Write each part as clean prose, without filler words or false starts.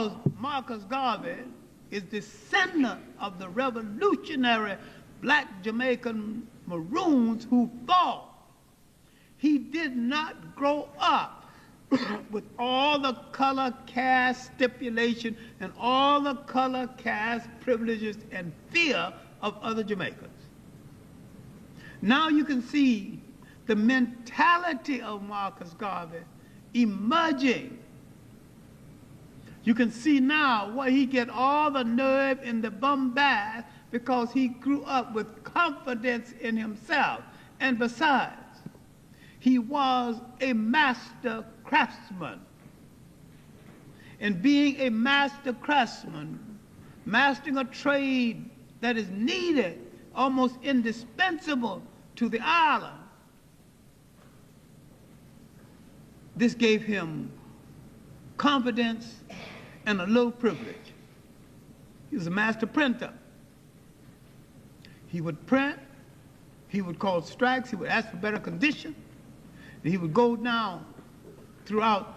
because Marcus Garvey is descendant of the revolutionary black Jamaican Maroons who fought. He did not grow up with all the color caste stipulation and all the color caste privileges and fear of other Jamaicans. Now you can see the mentality of Marcus Garvey emerging. You can see now where he get all the nerve and the bombast because he grew up with confidence in himself. And besides, he was a master craftsman. And being a master craftsman, mastering a trade that is needed, almost indispensable to the island, this gave him confidence and a little privilege. He was a master printer. He would print, he would call strikes, he would ask for better condition, and he would go down throughout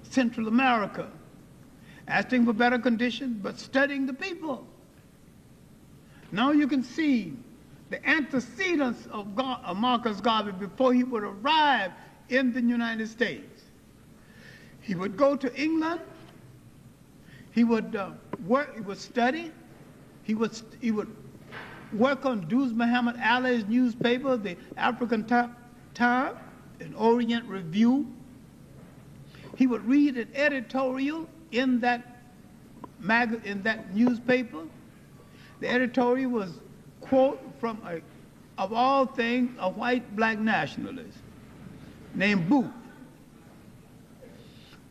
Central America, asking for better conditions, but studying the people. Now you can see the antecedents of Marcus Garvey before he would arrive in the United States. He would go to England, he would work, he would study, he would work on Duz Muhammad Ali's newspaper, the African Times, an Orient Review. He would read an editorial in that newspaper. The editorial was quote from of all things, a white black nationalist named Booth.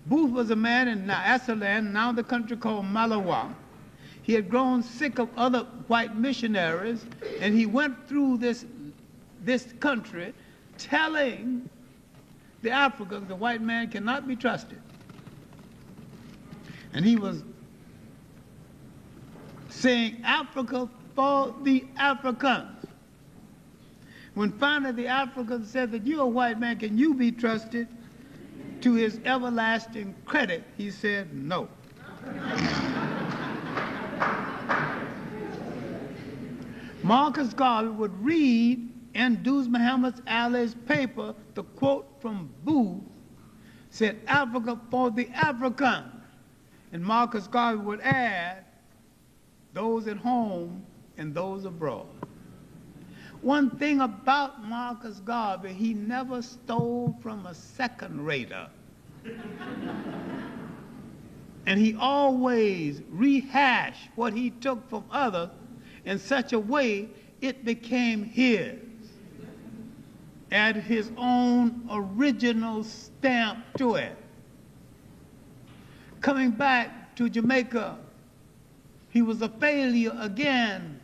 Booth was a man in Nyasaland, now the country called Malawi. He had grown sick of other white missionaries, and he went through this country telling the Africans the white man cannot be trusted. And he was saying Africa for the Africans. When finally the Africans said that you're a white man, can you be trusted? To his everlasting credit, he said no. Marcus Garvey would read in Duz Muhammad Ali's paper the quote from Booth, said Africa for the Africans. And Marcus Garvey would add those at home and those abroad. One thing about Marcus Garvey, he never stole from a second-rater. And he always rehashed what he took from others in such a way it became his, add his own original stamp to it. Coming back to Jamaica, he was a failure again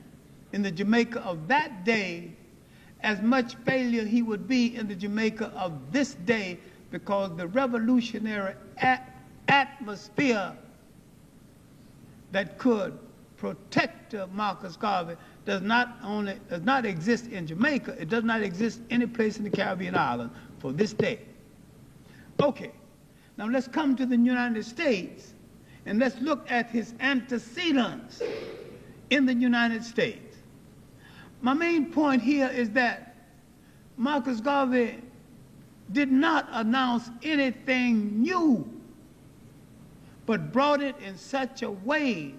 in the Jamaica of that day, as much failure he would be in the Jamaica of this day, because the revolutionary atmosphere that could protect Marcus Garvey does not exist in Jamaica. It does not exist any place in the Caribbean island for this day. Okay, now let's come to the United States and let's look at his antecedents in the United States. My main point here is that Marcus Garvey did not announce anything new, but brought it in such a way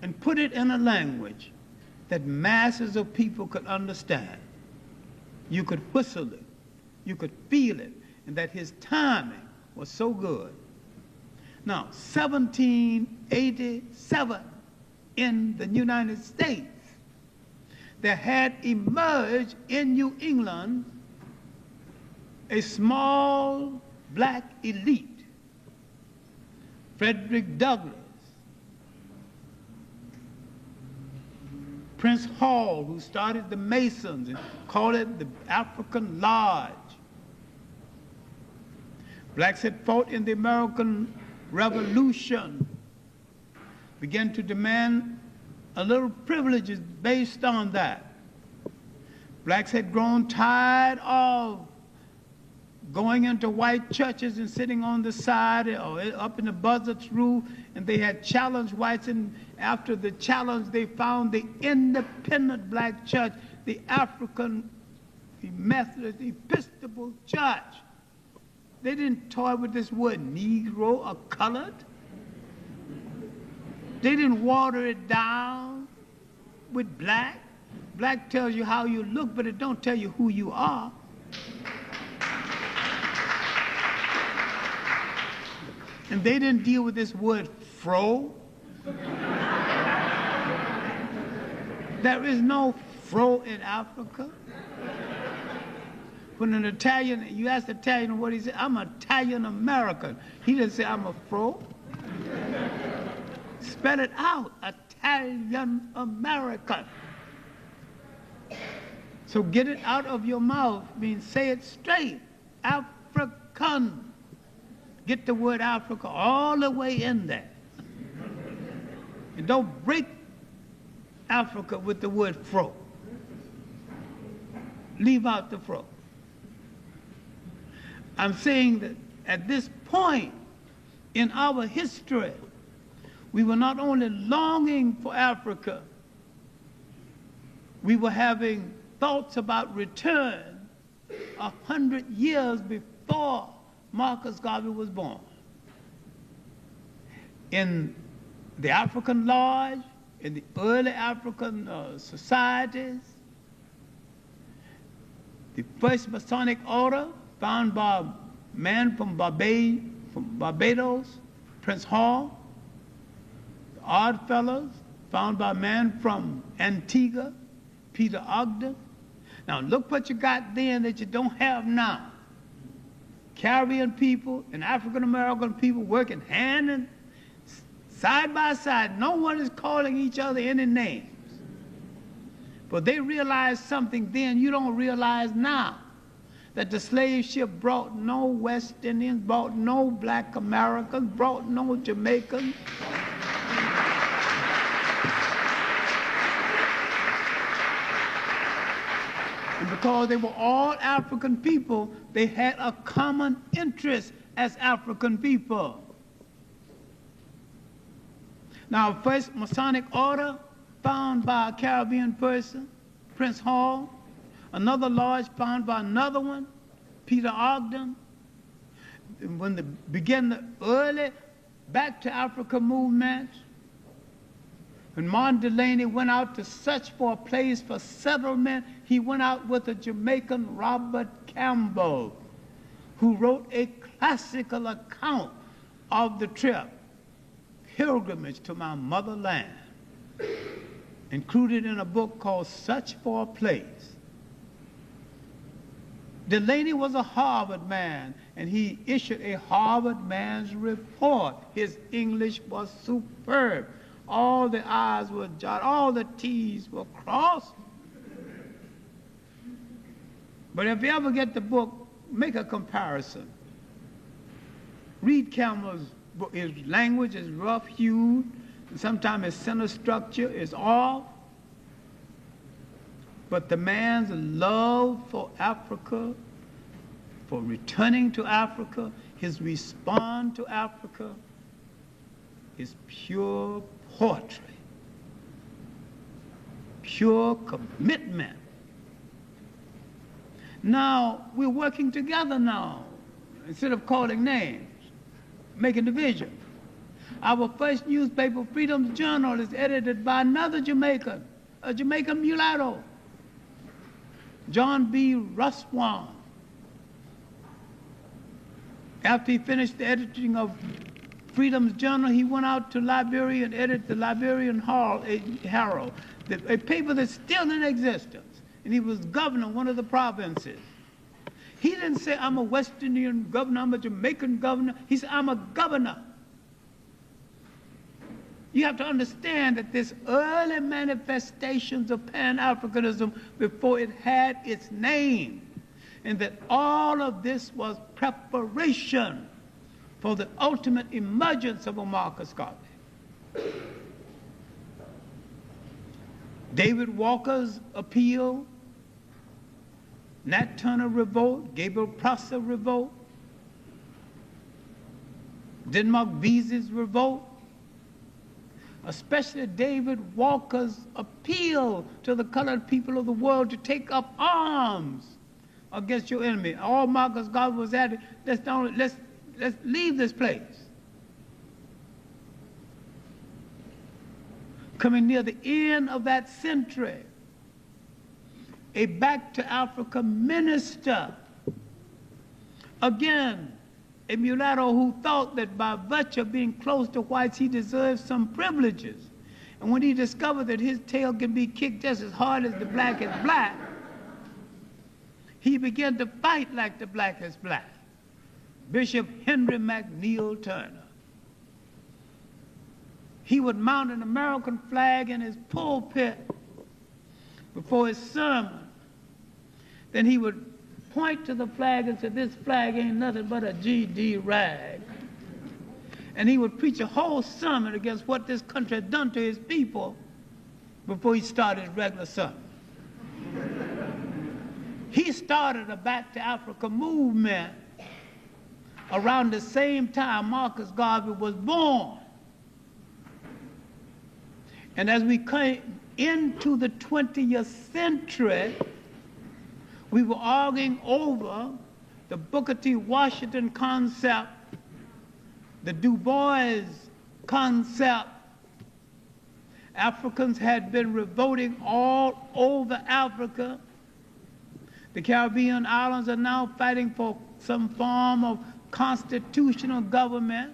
and put it in a language that masses of people could understand. You could whistle it, you could feel it, and that his timing was so good. Now, 1787 in the United States, there had emerged in New England a small black elite. Frederick Douglass, Prince Hall, who started the Masons and called it the African Lodge. Blacks had fought in the American Revolution, began to demand a little privileges based on that. Blacks had grown tired of going into white churches and sitting on the side or up in the buzzard's roof, and they had challenged whites, and after the challenge they found the independent black church, the African Methodist Episcopal Church. They didn't toy with this word Negro or colored. They didn't water it down with black. Black tells you how you look, but it don't tell you who you are. And they didn't deal with this word fro. There is no fro in Africa. When an Italian, you ask the Italian what he said, I'm Italian American. He didn't say I'm a fro. Spell it out, Italian American. So get it out of your mouth, means say it straight, African. Get the word Africa all the way in there. And don't break Africa with the word fro. Leave out the fro. I'm saying that at this point in our history, we were not only longing for Africa, we were having thoughts about return 100 years before Marcus Garvey was born. In the African Lodge, in the early African societies, the first Masonic order found by a man from Barbados, Prince Hall, the Odd Fellows, found by a man from Antigua, Peter Ogden. Now look what you got then that you don't have now. Caribbean people and African American people working hand and side by side. No one is calling each other any names. But they realized something then you don't realize now. That the slave ship brought no West Indians, brought no black Americans, brought no Jamaicans. And because they were all African people, they had a common interest as African people. Now, first Masonic order found by a Caribbean person, Prince Hall. Another lodge found by another one, Peter Ogden. And when they began the early Back to Africa movement, when Martin Delany went out to search for a place for settlement, he went out with a Jamaican, Robert Campbell, who wrote a classical account of the trip, Pilgrimage to My Motherland, included in a book called Search for a Place. Delany was a Harvard man, and he issued a Harvard man's report. His English was superb. All the I's were dotted, all the T's were crossed. But if you ever get the book, make a comparison. Read Campbell's book. His language is rough-hued, and sometimes his sentence structure is off. But the man's love for Africa, for returning to Africa, his response to Africa, is pure poetry, pure commitment. Now, we're working together now, instead of calling names, making division. Our first newspaper, Freedom's Journal, is edited by another Jamaican, a Jamaican mulatto, John B. Ruswan. After he finished the editing of Freedom's Journal, he went out to Liberia and edited the Liberian Herald, a paper that's still in existence. And he was governor of one of the provinces. He didn't say, I'm a West Indian governor, I'm a Jamaican governor. He said, I'm a governor. You have to understand that this early manifestations of Pan-Africanism before it had its name, and that all of this was preparation for the ultimate emergence of a Marcus Garvey. David Walker's appeal Nat Turner revolt, Gabriel Prosser revolt, Denmark Vesey's revolt, especially David Walker's appeal to the colored people of the world to take up arms against your enemy. All Marcus Garvey was at it. Let's leave this place. Coming near the end of that century, a Back to Africa minister, again, a mulatto who thought that by virtue of being close to whites, he deserved some privileges. And when he discovered that his tail can be kicked just as hard as the black is black, he began to fight like the black is black. Bishop Henry McNeil Turner. He would mount an American flag in his pulpit before his sermon. Then he would point to the flag and say, "This flag ain't nothing but a GD rag." And he would preach a whole sermon against what this country had done to his people before he started his regular sermon. He started a Back to Africa movement around the same time Marcus Garvey was born. And as we came into the 20th century, we were arguing over the Booker T. Washington concept, the Du Bois concept. Africans had been revolting all over Africa. The Caribbean islands are now fighting for some form of constitutional government.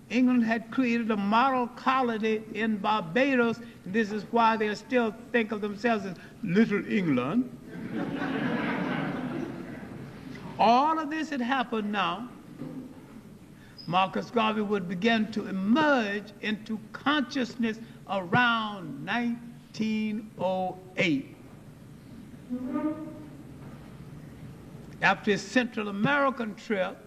England had created a model colony in Barbados. This is why they still think of themselves as Little England. All of this had happened now. Marcus Garvey would begin to emerge into consciousness around 1908. After his Central American trip,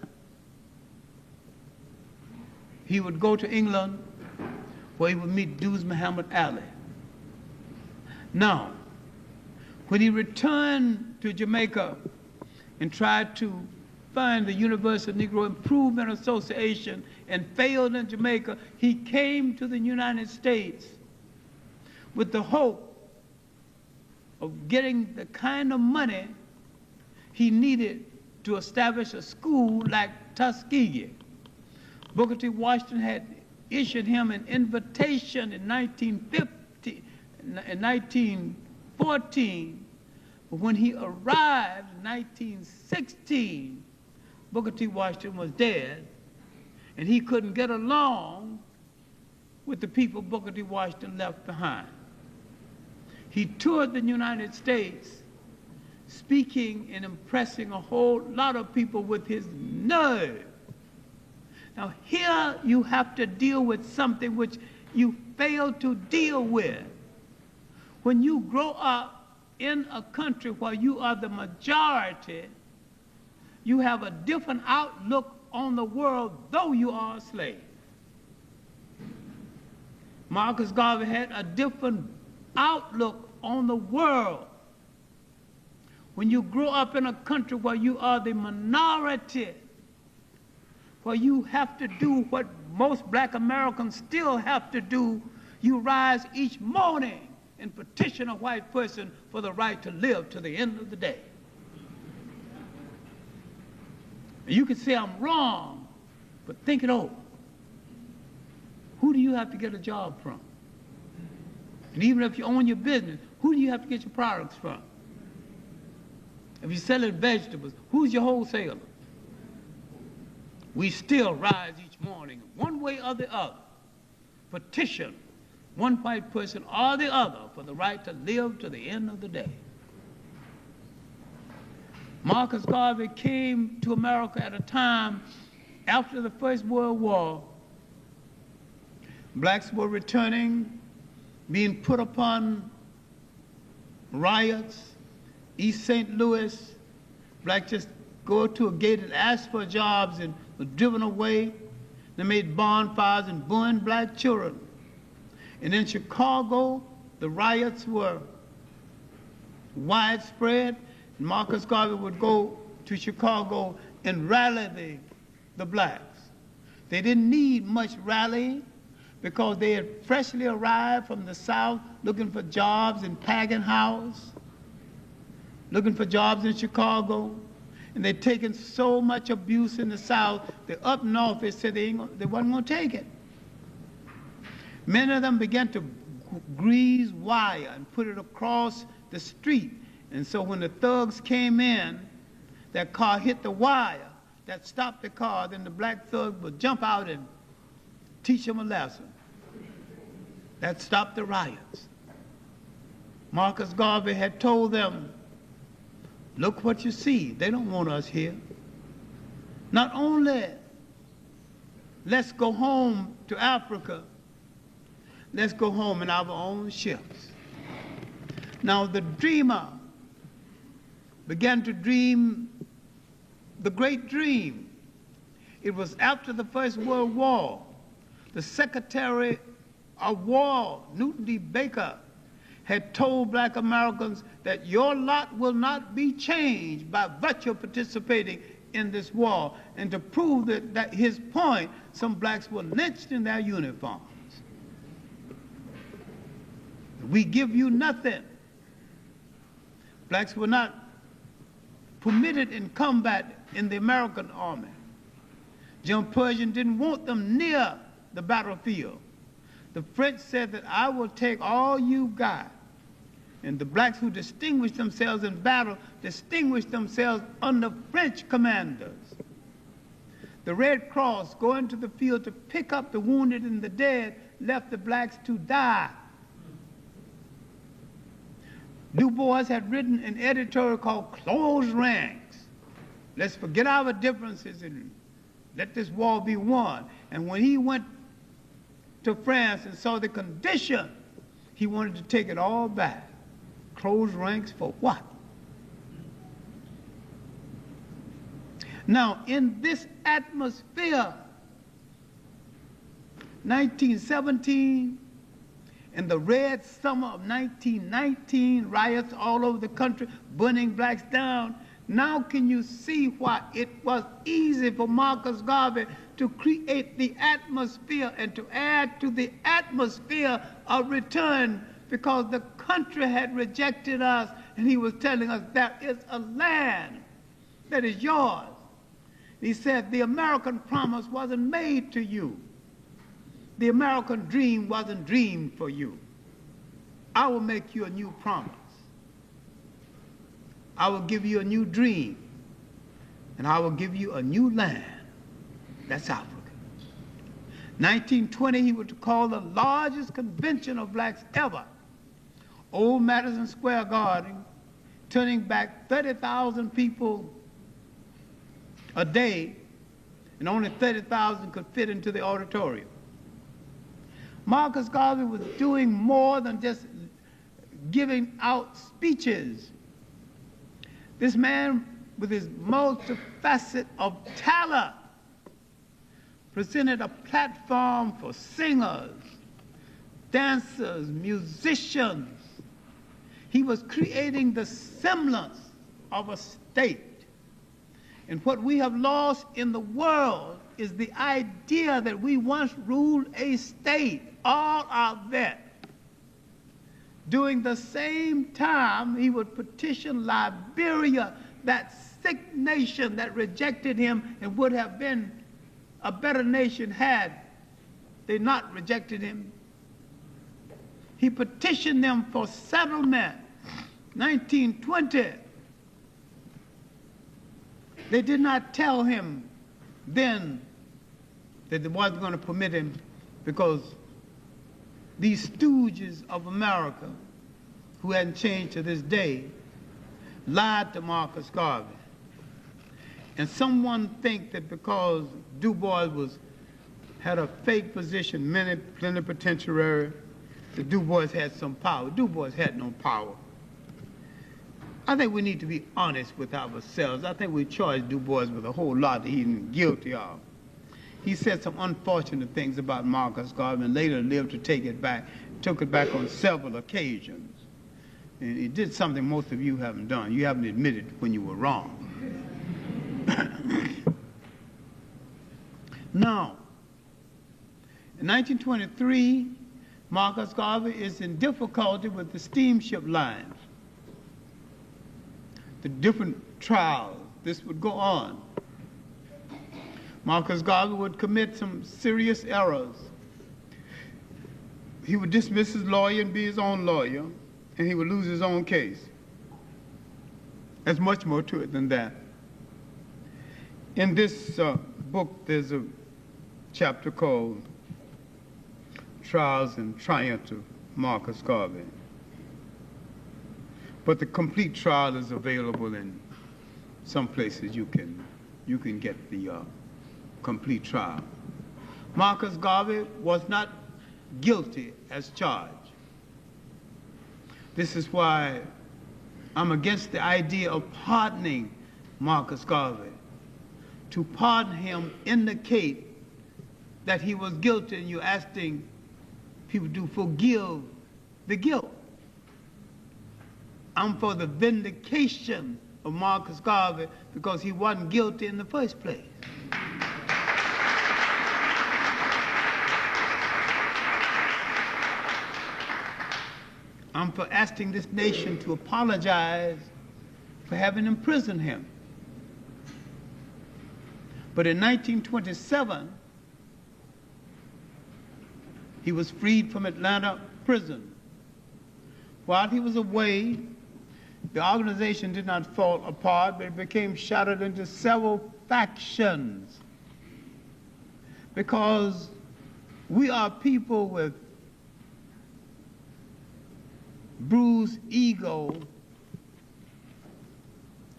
he would go to England where he would meet Duz Muhammad Ali. Now, when he returned to Jamaica and tried to find the Universal Negro Improvement Association and failed in Jamaica, he came to the United States with the hope of getting the kind of money he needed to establish a school like Tuskegee. Booker T. Washington had issued him an invitation in 1914, but when he arrived in 1916, Booker T. Washington was dead, and he couldn't get along with the people Booker T. Washington left behind. He toured the United States, speaking and impressing a whole lot of people with his nerve. Now here you have to deal with something which you fail to deal with. When you grow up in a country where you are the majority, you have a different outlook on the world, though you are a slave. Marcus Garvey had a different outlook on the world. When you grow up in a country where you are the minority, where you have to do what most black Americans still have to do, you rise each morning and petition a white person for the right to live to the end of the day. And you can say I'm wrong, but think it over. Who do you have to get a job from? And even if you own your business, who do you have to get your products from? If you're selling vegetables, who's your wholesaler? We still rise each morning, one way or the other, petition one white person or the other for the right to live to the end of the day. Marcus Garvey came to America at a time after the First World War. Blacks were returning, being put upon riots. East St. Louis, blacks just go to a gate and ask for jobs and were driven away. They made bonfires and burned black children. And in Chicago, the riots were widespread. Marcus Garvey would go to Chicago and rally the blacks. They didn't need much rallying because they had freshly arrived from the South looking for jobs in Pagan House, looking for jobs in Chicago, and they'd taken so much abuse in the South that up north they said they wasn't going to take it. Many of them began to grease wire and put it across the street. And so when the thugs came in, that car hit the wire that stopped the car, then the black thug would jump out and teach them a lesson. That stopped the riots. Marcus Garvey had told them, look what you see. They don't want us here. Not only let's go home to Africa, let's go home in our own ships. Now the dreamer began to dream the great dream. It was after the First World War. The Secretary of War, Newton D. Baker, had told black Americans that your lot will not be changed by virtue of participating in this war. And to prove that his point, some blacks were lynched in their uniforms. We give you nothing. Blacks were not permitted in combat in the American army. John Pershing didn't want them near the battlefield. The French said that I will take all you got. And the blacks who distinguished themselves in battle distinguished themselves under French commanders. The Red Cross, going to the field to pick up the wounded and the dead, left the blacks to die. Du Bois had written an editorial called Close Ranks. Let's forget our differences and let this war be won. And when he went to France and saw the condition, he wanted to take it all back. Close ranks for what? Now, in this atmosphere, 1917, in the red summer of 1919, riots all over the country, burning blacks down. Now can you see why it was easy for Marcus Garvey to create the atmosphere and to add to the atmosphere of return, because the country had rejected us, and he was telling us there is a land that is yours. He said the American promise wasn't made to you. The American dream wasn't dreamed for you. I will make you a new promise. I will give you a new dream, and I will give you a new land. That's Africa. 1920, he was to call the largest convention of blacks ever. Old Madison Square Garden, turning back 30,000 people a day, and only 30,000 could fit into the auditorium. Marcus Garvey was doing more than just giving out speeches. This man, with his multifaceted of talent, presented a platform for singers, dancers, musicians. He was creating the semblance of a state. And what we have lost in the world is the idea that we once ruled a state, all of that. During the same time, he would petition Liberia, that sick nation that rejected him and would have been a better nation had they not rejected him. He petitioned them for settlement. 1920. They did not tell him then that they wasn't going to permit him, because these stooges of America, who hadn't changed to this day, lied to Marcus Garvey. And someone think that because Du Bois had a fake position, plenipotentiary, that Du Bois had some power. Du Bois had no power. I think we need to be honest with ourselves. I think we charged Du Bois with a whole lot that he's guilty of. He said some unfortunate things about Marcus Garvey and later lived to take it back, took it back on several occasions. and he did something most of you haven't done. You haven't admitted when you were wrong. Now, in 1923, Marcus Garvey is in difficulty with the steamship lines. The different trials, this would go on. Marcus Garvey would commit some serious errors. He would dismiss his lawyer and be his own lawyer, and he would lose his own case. There's much more to it than that. In this book, there's a chapter called Trials and Triumphs of Marcus Garvey. But the complete trial is available in some places. You can get the complete trial. Marcus Garvey was not guilty as charged. This is why I'm against the idea of pardoning Marcus Garvey. To pardon him indicate that he was guilty, and you're asking people to forgive the guilt. I'm for the vindication of Marcus Garvey because he wasn't guilty in the first place. I'm for asking this nation to apologize for having imprisoned him. But in 1927, he was freed from Atlanta prison. While he was away, the organization did not fall apart, but it became shattered into several factions. Because we are people with bruised ego,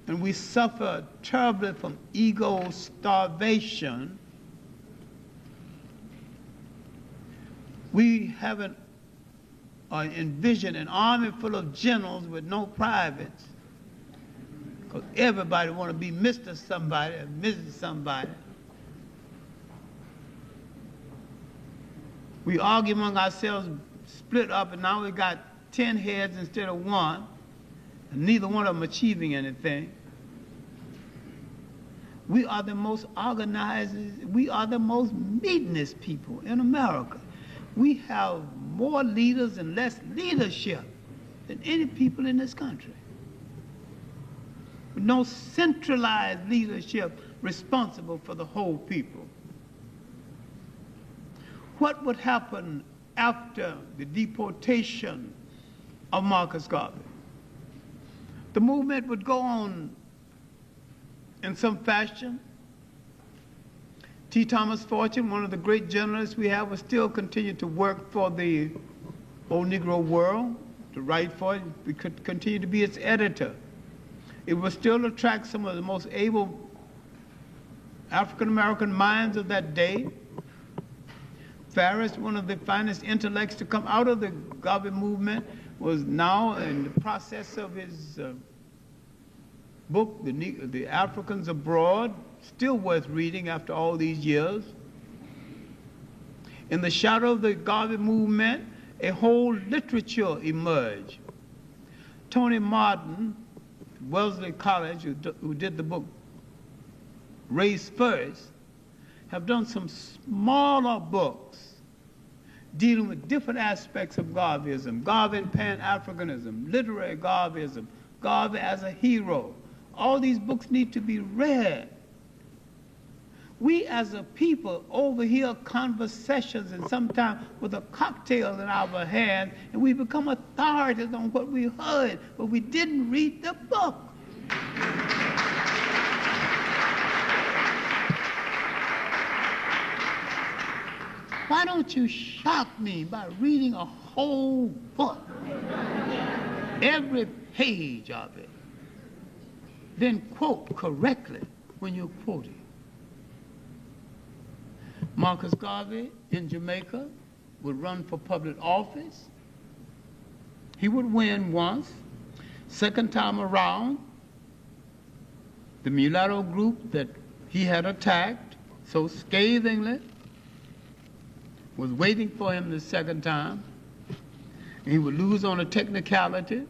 and we suffer terribly from ego starvation. We haven't envisioned an army full of generals with no privates, because everybody want to be Mr. somebody and Mrs. somebody. We argue among ourselves, split up, and now we got 10 heads instead of one, and neither one of them achieving anything. We are the most organized, we are the most meetingest people in America. We have more leaders and less leadership than any people in this country. With no centralized leadership responsible for the whole people. What would happen after the deportation of Marcus Garvey? The movement would go on in some fashion. T. Thomas Fortune, one of the great journalists we have, would still continue to work for the old Negro world, to write for it. We could continue to be its editor. It would still attract some of the most able African-American minds of that day. Farris, one of the finest intellects to come out of the Garvey movement, was now in the process of his book, The Africans Abroad, still worth reading after all these years. In the shadow of the Garvey movement, a whole literature emerged. Tony Martin, Wellesley College, who did the book Race First, have done some smaller books dealing with different aspects of Garveyism, Garvey and Pan-Africanism, literary Garveyism, Garvey as a hero. All these books need to be read. We as a people overhear conversations, and sometimes with a cocktail in our hand, and we become authorities on what we heard, but we didn't read the book. Why don't you shock me by reading a whole book, every page of it, then quote correctly when you're quoting? Marcus Garvey in Jamaica would run for public office. He would win once. Second time around, the mulatto group that he had attacked so scathingly was waiting for him the second time. He would lose on a technicality.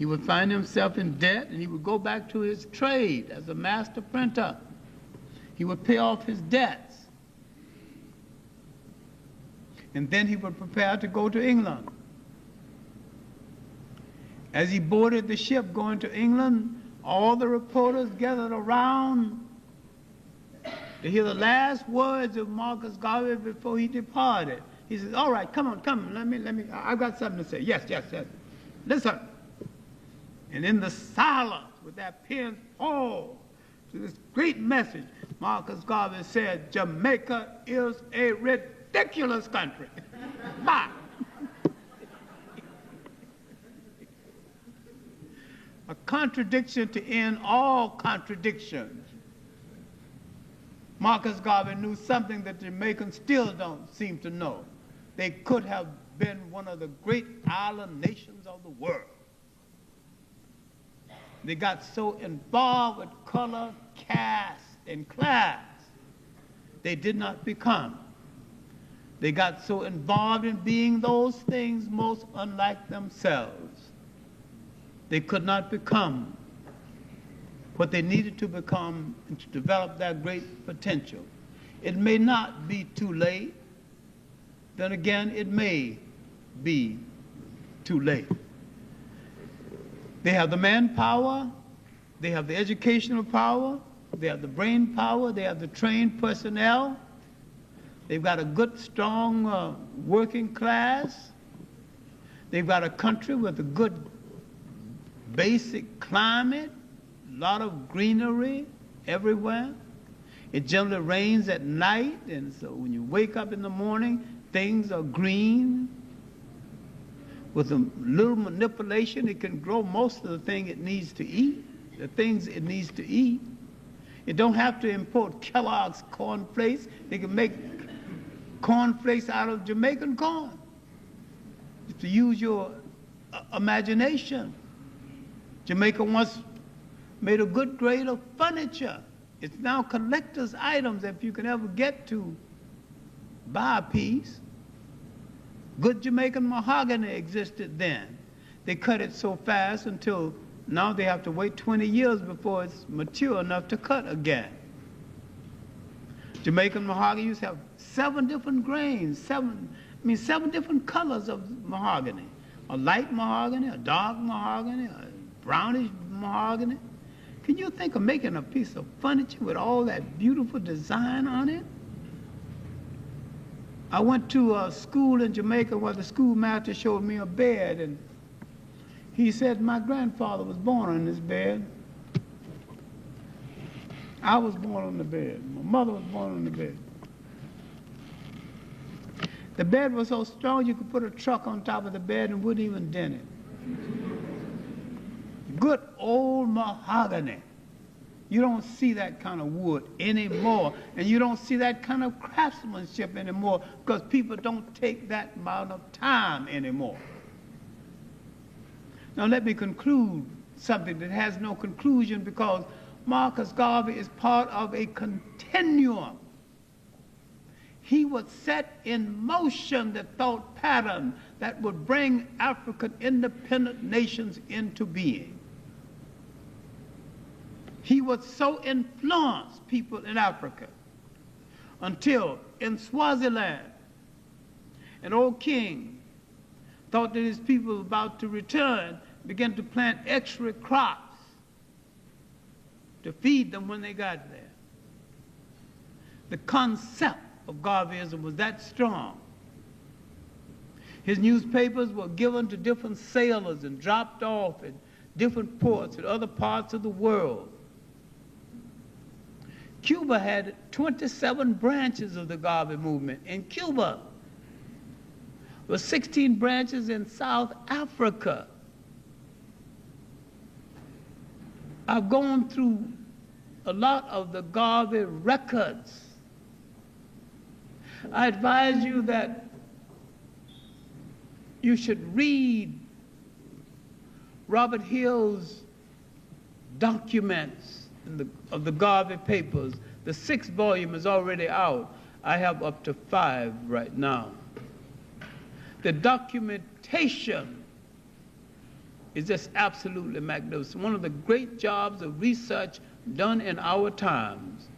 He would find himself in debt, and he would go back to his trade as a master printer. He would pay off his debts. And then he would prepare to go to England. As he boarded the ship going to England, all the reporters gathered around to hear the last words of Marcus Garvey before he departed. He says, all right, come on, let me, I've got something to say. Yes. Listen. And in the silence, with that pen paused to this great message, Marcus Garvey said, Jamaica is a ridiculous country. Bye. A contradiction to end all contradictions. Marcus Garvey knew something that Jamaicans still don't seem to know. They could have been one of the great island nations of the world. They got so involved with color, caste, and class, they did not become. They got so involved in being those things most unlike themselves. They could not become what they needed to become and to develop that great potential. It may not be too late. Then again, it may be too late. They have the manpower, they have the educational power, they have the brain power, they have the trained personnel, they've got a good, strong working class, they've got a country with a good basic climate, a lot of greenery everywhere. It generally rains at night, and so when you wake up in the morning, things are green. With a little manipulation, it can grow most of the things it needs to eat, the things it needs to eat. It don't have to import Kellogg's cornflakes. They can make cornflakes out of Jamaican corn. Just to use your imagination. Jamaica once made a good grade of furniture. It's now collector's items if you can ever get to buy a piece. Good Jamaican mahogany existed then. They cut it so fast until now they have to wait 20 years before it's mature enough to cut again. Jamaican mahogany used to have 7 different grains, 7 different colors of mahogany. A light mahogany, a dark mahogany, a brownish mahogany. Can you think of making a piece of furniture with all that beautiful design on it? I went to a school in Jamaica where the schoolmaster showed me a bed, and he said my grandfather was born on this bed. I was born on the bed. My mother was born on the bed. The bed was so strong you could put a truck on top of the bed and wouldn't even dent it. Good old mahogany. You don't see that kind of wood anymore, and you don't see that kind of craftsmanship anymore because people don't take that amount of time anymore. Now let me conclude something that has no conclusion, because Marcus Garvey is part of a continuum. He would set in motion the thought pattern that would bring African independent nations into being. He would so influence people in Africa until in Swaziland, an old king thought that his people were about to return, began to plant extra crops to feed them when they got there. The concept of Garveyism was that strong. His newspapers were given to different sailors and dropped off at different ports in other parts of the world. Cuba had 27 branches of the Garvey movement in Cuba. There were 16 branches in South Africa. I've gone through a lot of the Garvey records. I advise you that you should read Robert Hill's documents of the Garvey papers. The 6th volume is already out. I have up to 5 right now. The documentation is just absolutely magnificent. One of the great jobs of research done in our times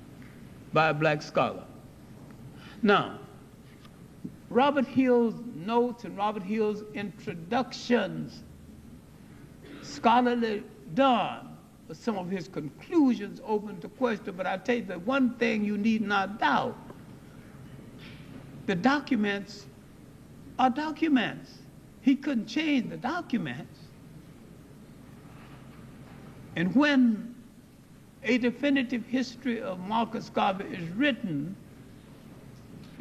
by a black scholar. Now, Robert Hill's notes and Robert Hill's introductions, scholarly done, but some of his conclusions open to question. But I tell you the one thing you need not doubt: the documents are documents. He couldn't change the documents. And when a definitive history of Marcus Garvey is written,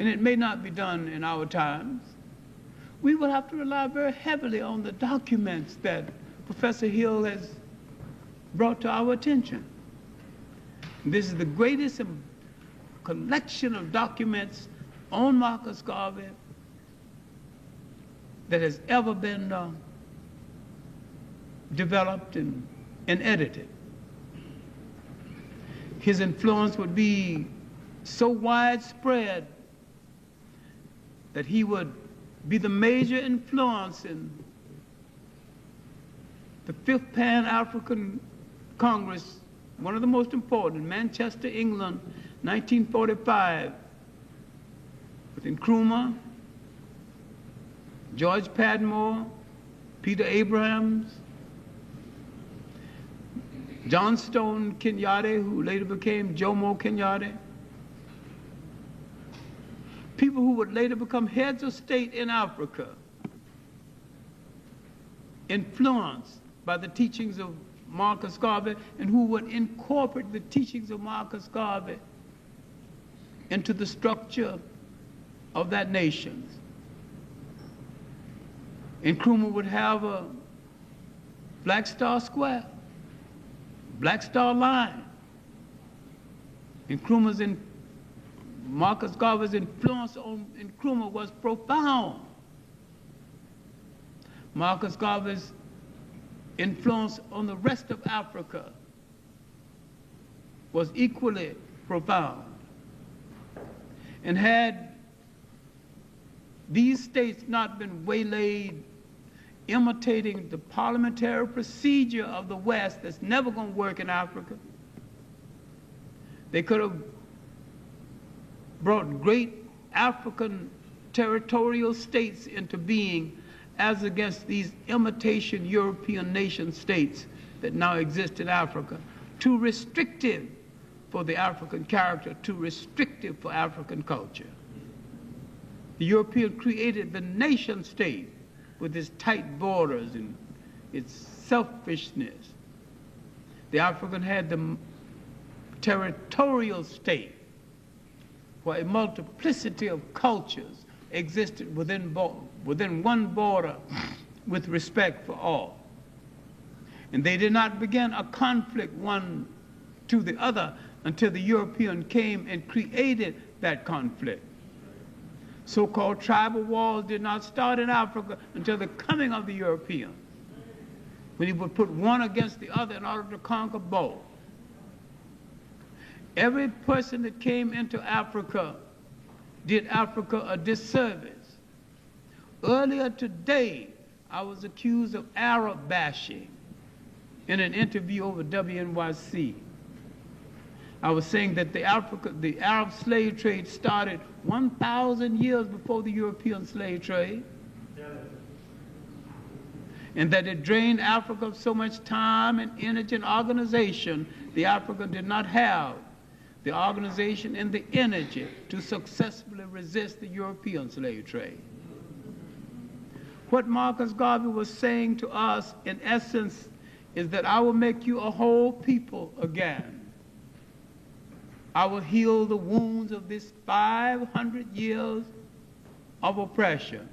and it may not be done in our times, we will have to rely very heavily on the documents that Professor Hill has brought to our attention. This is the greatest collection of documents on Marcus Garvey that has ever been developed and edited. His influence would be so widespread that he would be the major influence in the Fifth Pan-African Congress, one of the most important, in Manchester, England, 1945, with Nkrumah, George Padmore, Peter Abrahams, Johnstone Kenyatte, who later became Jomo Kenyatte, people who would later become heads of state in Africa, influenced by the teachings of Marcus Garvey, and who would incorporate the teachings of Marcus Garvey into the structure of that nation. Nkrumah would have a Black Star Square, Black Star Line. Marcus Garvey's influence on Nkrumah was profound. Marcus Garvey's influence on the rest of Africa was equally profound. And had these states not been waylaid imitating the parliamentary procedure of the West that's never going to work in Africa, they could have brought great African territorial states into being as against these imitation European nation states that now exist in Africa, too restrictive for the African character, too restrictive for African culture. The European created the nation state with its tight borders and its selfishness. The African had the territorial state, where a multiplicity of cultures existed within one border with respect for all. And they did not begin a conflict one to the other until the European came and created that conflict. So-called tribal wars did not start in Africa until the coming of the Europeans, when he would put one against the other in order to conquer both. Every person that came into Africa did Africa a disservice. Earlier today, I was accused of Arab bashing in an interview over WNYC. I was saying that the Arab slave trade started 1,000 years before the European slave trade, and that it drained Africa of so much time and energy and organization, the African did not have the organization and the energy to successfully resist the European slave trade. What Marcus Garvey was saying to us, in essence, is that I will make you a whole people again. I will heal the wounds of this 500 years of oppression.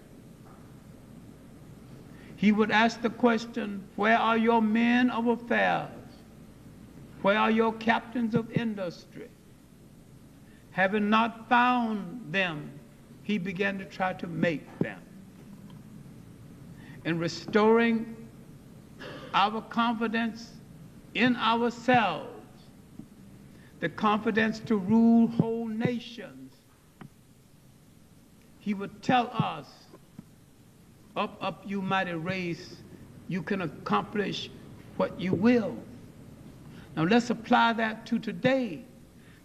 He would ask the question, where are your men of affairs? Where are your captains of industry? Having not found them, he began to try to make them. In restoring our confidence in ourselves, the confidence to rule whole nations, he would tell us, up, up, you mighty race, you can accomplish what you will. Now let's apply that to today,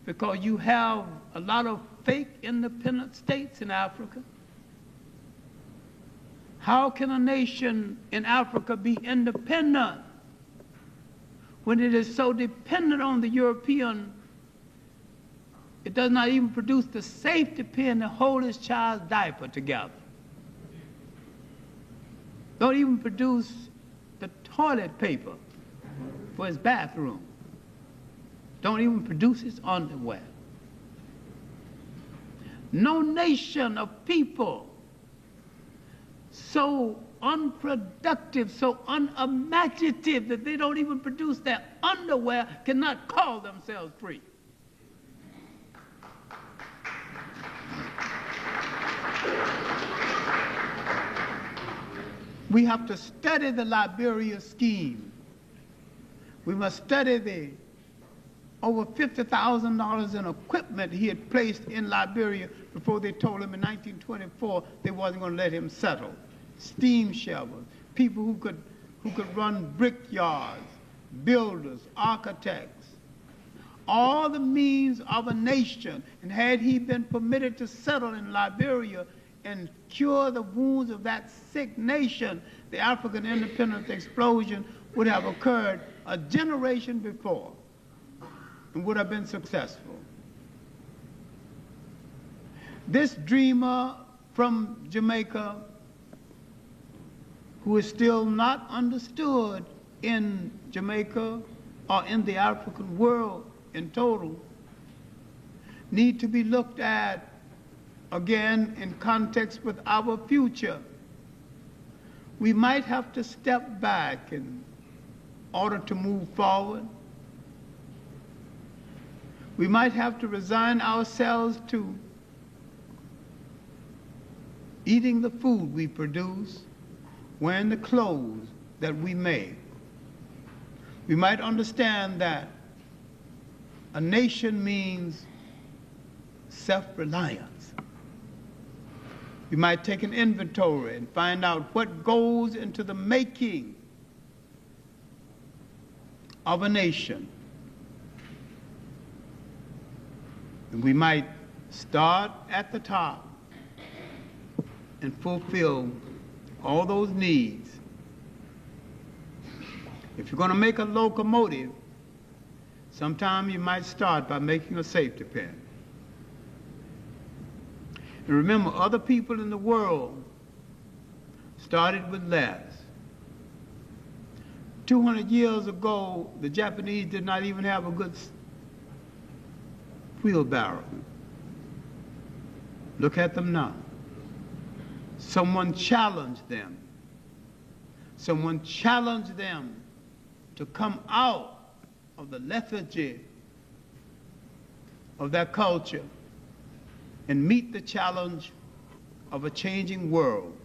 because you have a lot of fake independent states in Africa. How can a nation in Africa be independent when it is so dependent on the European? It does not even produce the safety pin to hold its child's diaper together. Don't even produce the toilet paper for his bathroom. Don't even produce his underwear. No nation of people so unproductive, so unimaginative that they don't even produce their underwear cannot call themselves free. We have to study the Liberia scheme. We must study the over $50,000 in equipment he had placed in Liberia before they told him in 1924 they wasn't going to let him settle. Steam shovels, people who could run brickyards, builders, architects, all the means of a nation. And had he been permitted to settle in Liberia and cure the wounds of that sick nation, the African independence explosion would have occurred a generation before and would have been successful. This dreamer from Jamaica, who is still not understood in Jamaica or in the African world in total, need to be looked at again in context with our future. We might have to step back in order to move forward. We might have to resign ourselves to eating the food we produce, wearing the clothes that we make. We might understand that a nation means self-reliance. We might take an inventory and find out what goes into the making of a nation. And we might start at the top and fulfill all those needs. If you're going to make a locomotive, sometime you might start by making a safety pin. And remember, other people in the world started with less. 200 years ago, the Japanese did not even have a good wheelbarrow. Look at them now. Someone challenged them. Someone challenged them to come out of the lethargy of their culture and meet the challenge of a changing world.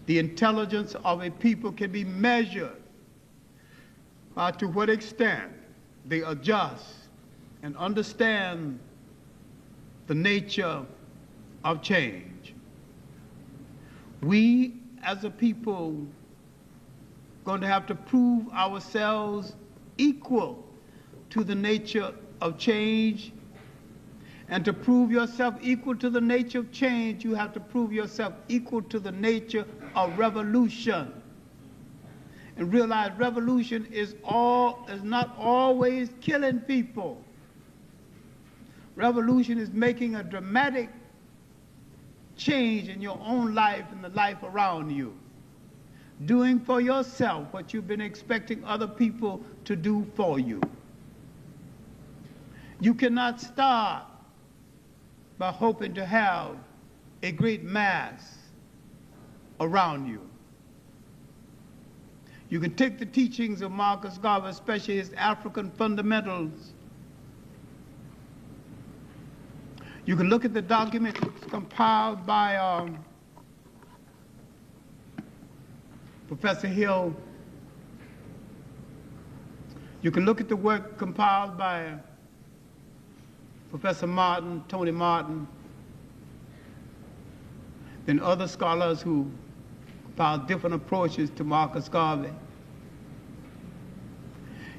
The intelligence of a people can be measured by to what extent they adjust and understand the nature of change. We as a people going to have to prove ourselves equal to the nature of change. And to prove yourself equal to the nature of change, you have to prove yourself equal to the nature of revolution. And realize revolution is not always killing people. Revolution is making a dramatic change in your own life and the life around you. Doing for yourself what you've been expecting other people to do for you. You cannot start by hoping to have a great mass around you. You can take the teachings of Marcus Garvey, especially his African fundamentals. You can look at the document compiled by Professor Hill. You can look at the work compiled by Professor Martin, Tony Martin, and other scholars who about different approaches to Marcus Garvey.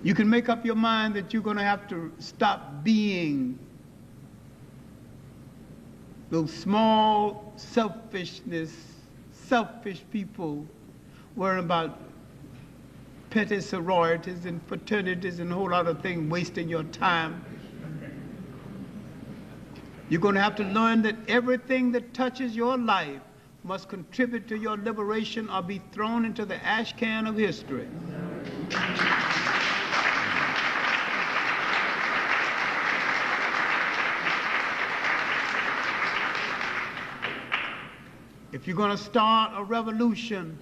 You can make up your mind that you're going to have to stop being those small, selfish people worrying about petty sororities and fraternities and a whole lot of things, wasting your time. You're going to have to learn that everything that touches your life must contribute to your liberation or be thrown into the ash can of history. If you're going to start a revolution,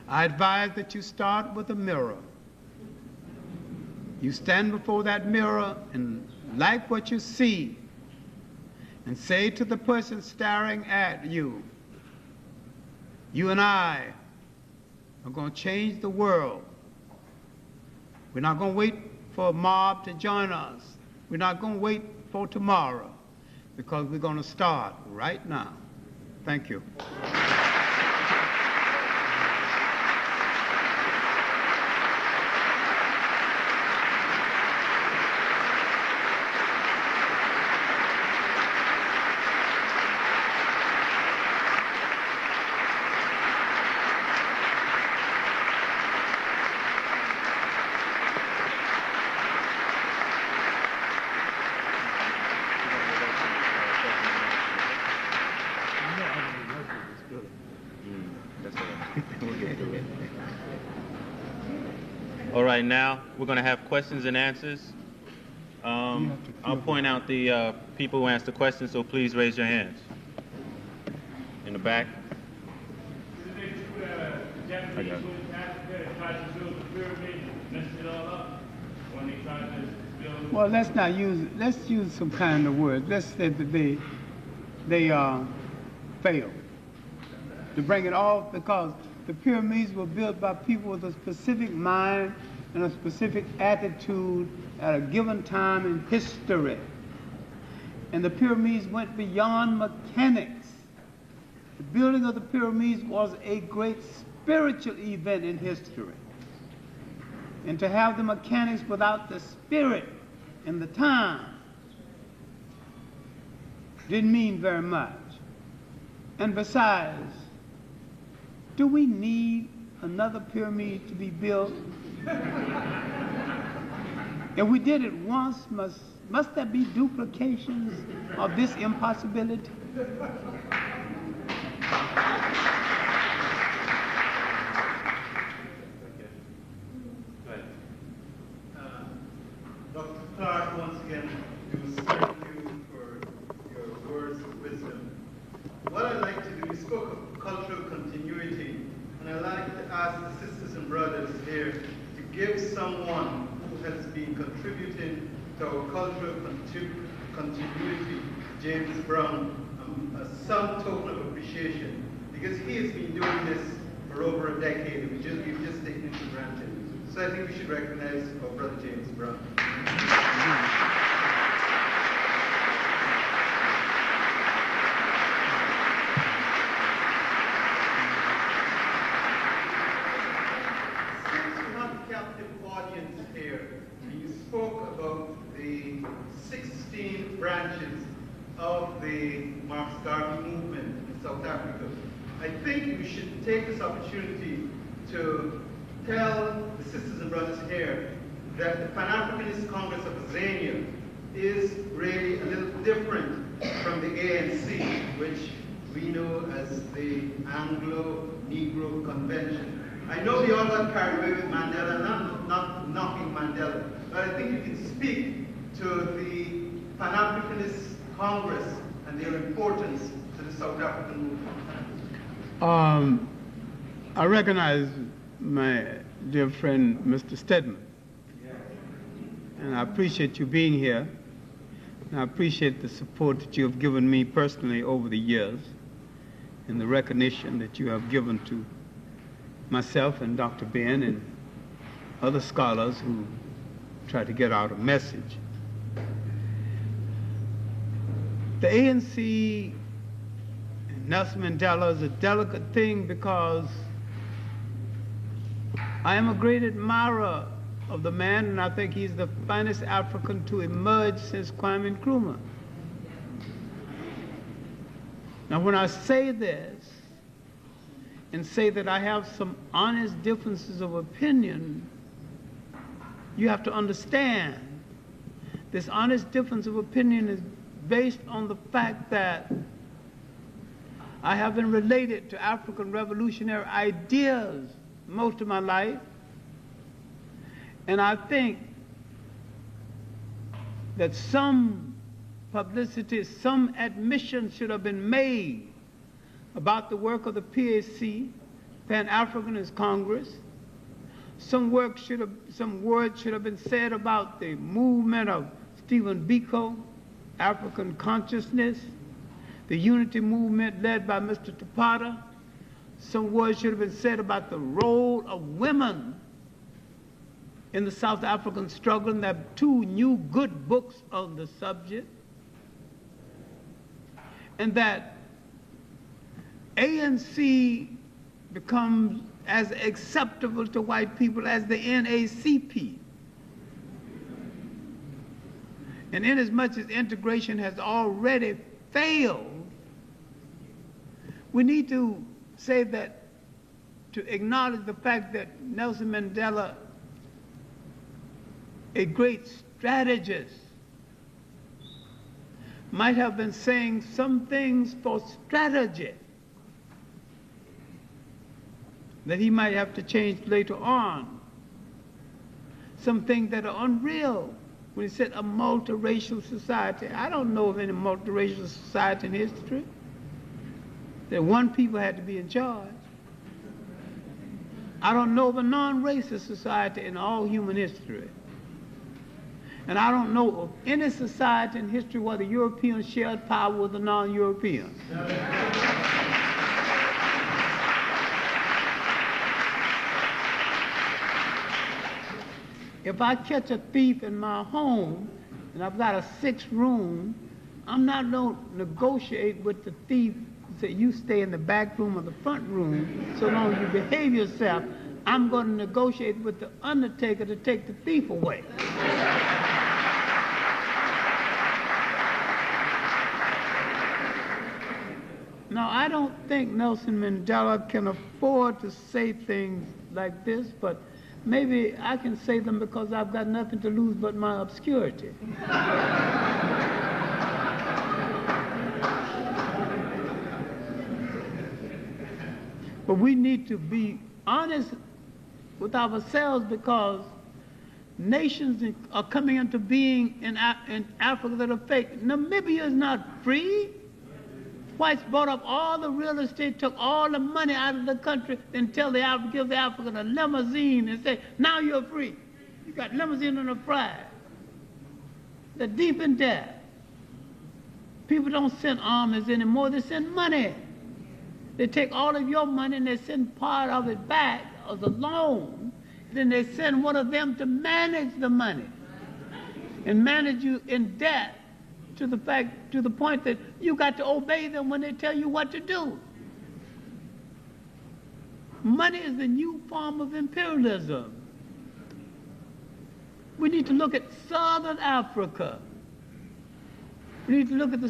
I advise that you start with a mirror. You stand before that mirror and like what you see and say to the person staring at you, you and I are going to change the world. We're not going to wait for a mob to join us. We're not going to wait for tomorrow, because we're going to start right now. Thank you. All right, now we're going to have questions and answers. I'll point out the people who asked the questions, so please raise your hands. In the back. I got it. Well, let's use some kind of words. Let's say that they failed to bring it off, because the pyramids were built by people with a specific mind and a specific attitude at a given time in history. And the pyramids went beyond mechanics. The building of the pyramids was a great spiritual event in history. And to have the mechanics without the spirit and the time didn't mean very much. And besides, do we need another pyramid to be built? If we did it once, must there be duplications of this impossibility? Dr. Clark, once again, we thank you for your words of wisdom. What I'd like to do, you spoke of cultural continuity, and I'd like to ask the sisters and brothers here to give someone who has been contributing to our cultural continuity, James Brown, some token of appreciation, because he has been doing this for over a decade, and we've just taken it for granted. So I think we should recognize our brother James Brown. Since we have a captive audience here, and you spoke about the 16 branches of the Marcus Garvey movement in South Africa, I think we should take this opportunity to tell the sisters and brothers here that the Pan-Africanist Congress of Tanzania is really a little different from the ANC, which we know as the Anglo-Negro Convention. I know we all got carried away with Mandela, and I'm not knocking Mandela, but I think you can speak to the Pan-Africanist Congress and their importance to the South African movement. I recognize my dear friend, Mr. Stedman, and I appreciate you being here, and I appreciate the support that you have given me personally over the years, and the recognition that you have given to myself and Dr. Ben and other scholars who try to get out a message. The ANC and Nelson Mandela is a delicate thing because I am a great admirer of the man, and I think he's the finest African to emerge since Kwame Nkrumah. Now, when I say this, and say that I have some honest differences of opinion, you have to understand this honest difference of opinion is based on the fact that I have been related to African revolutionary ideas most of my life, and I think that some publicity, some admission should have been made about the work of the PAC, Pan-Africanist Congress. Some words should have been said about the movement of Stephen Biko, African consciousness, the unity movement led by Mr. Tapata. Some words should have been said about the role of women in the South African struggle, and there are 2 new good books on the subject. And that ANC becomes as acceptable to white people as the NACP. And inasmuch as integration has already failed, we need to say that, to acknowledge the fact that Nelson Mandela, a great strategist, might have been saying some things for strategy that he might have to change later on. Some things that are unreal. When he said a multiracial society, I don't know of any multiracial society in history. That one people had to be in charge. I don't know of a non-racist society in all human history. And I don't know of any society in history where the Europeans shared power with the non-Europeans. If I catch a thief in my home and I've got a 6th room, I'm not going to negotiate with the thief and say, you stay in the back room or the front room so long as you behave yourself. I'm going to negotiate with the undertaker to take the thief away. Now, I don't think Nelson Mandela can afford to say things like this, but maybe I can say them because I've got nothing to lose but my obscurity. But we need to be honest with ourselves, because nations are coming into being in Africa that are fake. Namibia is not free. Whites bought up all the real estate, took all the money out of the country, then give the African a limousine and say, now you're free. You got limousine on the prize. They're deep in debt. People don't send armies anymore, they send money. They take all of your money and they send part of it back as a loan. Then they send one of them to manage the money and manage you in debt to the point that you got to obey them when they tell you what to do. Money is the new form of imperialism. We need to look at Southern Africa. We need to look at the